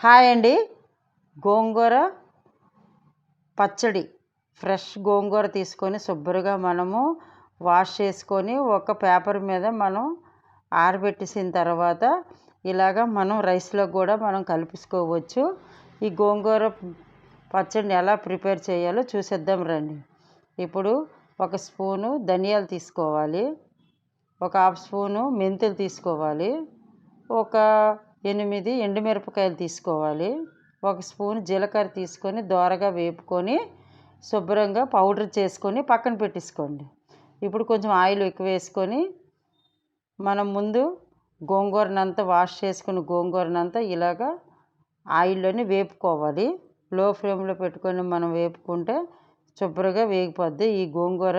Hi అండి. గోంగూర పచ్చడి. Fresh గోంగూర తీసుకొని శుభ్రంగా మనము వాష్ చేసుకొని ఒక పేపర్ మీద మనం ఆరబెట్టేసిన తర్వాత ఇలాగ మనం రైస్లో కూడా మనం కలిపేసుకోవచ్చు. ఈ గోంగూర పచ్చడిని ఎలా ప్రిపేర్ చేయాలో చూసేద్దాం రండి. ఇప్పుడు ఒక స్పూను ధనియాలు తీసుకోవాలి, ఒక హాఫ్ స్పూను మెంతులు తీసుకోవాలి, ఒక 8 ఎండుమిరపకాయలు తీసుకోవాలి, ఒక స్పూన్ జీలకర్ర తీసుకొని దోరగా వేపుకొని శుభ్రంగా పౌడర్ చేసుకొని పక్కన పెట్టేసుకోండి. ఇప్పుడు కొంచెం ఆయిల్ ఎక్కువ వేసుకొని మనం ముందు గోంగూరనంతా వాష్ చేసుకుని గోంగూరనంతా ఇలాగా ఆయిల్లోనే వేపుకోవాలి. లో ఫ్లేమ్లో పెట్టుకొని మనం వేపుకుంటే శుభ్రంగా వేగిపోద్ది. ఈ గోంగూర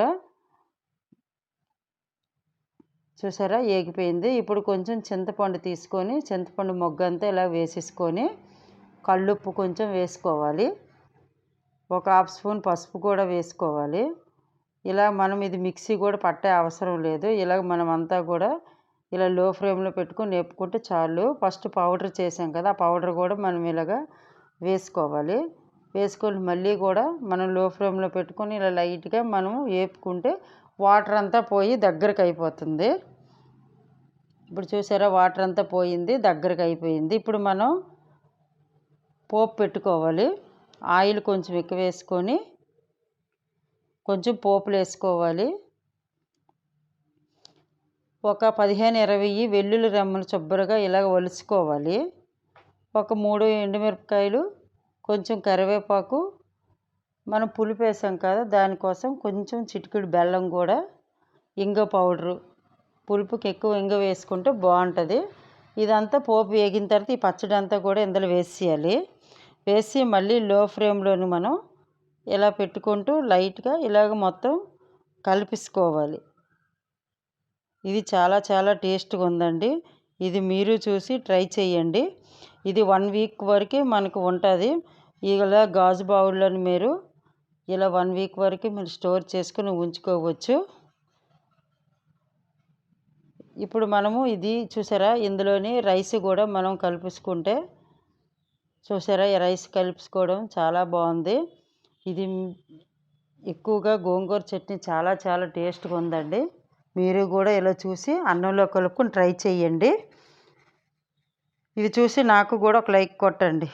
చూసారా ఏగిపోయింది. ఇప్పుడు కొంచెం చింతపండు తీసుకొని చింతపండు మొగ్గంతా ఇలా వేసేసుకొని కల్లుప్పు కొంచెం వేసుకోవాలి, ఒక హాఫ్ స్పూన్ పసుపు కూడా వేసుకోవాలి. ఇలా మనం ఇది మిక్సీ కూడా పట్టే అవసరం లేదు. ఇలాగ మనం అంతా కూడా ఇలా లో ఫ్లేమ్లో పెట్టుకొని వేపుకుంటే చాలు. ఫస్ట్ పౌడర్ చేసాం కదా, ఆ పౌడర్ కూడా మనం ఇలాగ వేసుకోవాలి. వేసుకొని మళ్ళీ కూడా మనం లో ఫ్లేమ్లో పెట్టుకొని ఇలా లైట్గా మనం వేపుకుంటే వాటర్ అంతా పోయి దగ్గరకు అయిపోతుంది. ఇప్పుడు చూసారా వాటర్ అంతా పోయింది, దగ్గరకు అయిపోయింది. ఇప్పుడు మనం పోపు పెట్టుకోవాలి. ఆయిల్ కొంచెం ఎక్కువ వేసుకొని కొంచెం పోపులు వేసుకోవాలి. ఒక 15-20 వెల్లుల్లి రెమ్మలు శుభ్రంగా ఇలాగ ఒలుచుకోవాలి. ఒక 3 ఎండుమిరపకాయలు, కొంచెం కరివేపాకు, మనం పులుపు వేసాం కదా దానికోసం కొంచెం చిటికెడు బెల్లం కూడా, ఇంగ పౌడరు, పులుపుకి ఎక్కువ ఇంగ వేసుకుంటే బాగుంటుంది. ఇదంతా పోపు వేగిన తర్వాత ఈ పచ్చడి అంతా కూడా ఇందులో వేసేయాలి. వేసి మళ్ళీ లో ఫ్లేమ్లోని మనం ఇలా పెట్టుకుంటూ లైట్గా ఇలాగ మొత్తం కలిపేసుకోవాలి. ఇది చాలా చాలా టేస్ట్గా ఉందండి. ఇది మీరు చూసి ట్రై చేయండి. ఇది 1 వీక్ వరకు మనకు ఉంటుంది. ఇలా గాజు బౌల్లోని మీరు ఇలా 1 వీక్ వరకు మీరు స్టోర్ చేసుకుని ఉంచుకోవచ్చు. ఇప్పుడు మనము ఇది చూసారా ఇందులోని రైస్ కూడా మనం కలిపేసుకుంటే చూసారా ఈ రైస్ కలుపుకోవడం చాలా బాగుంది. ఇది ఎక్కువగా గోంగూర చట్నీ చాలా చాలా టేస్ట్గా ఉందండి. మీరు కూడా ఇలా చూసి అన్నంలో కలుపుకొని ట్రై చేయండి. ఇది చూసి నాకు కూడా ఒక లైక్ కొట్టండి.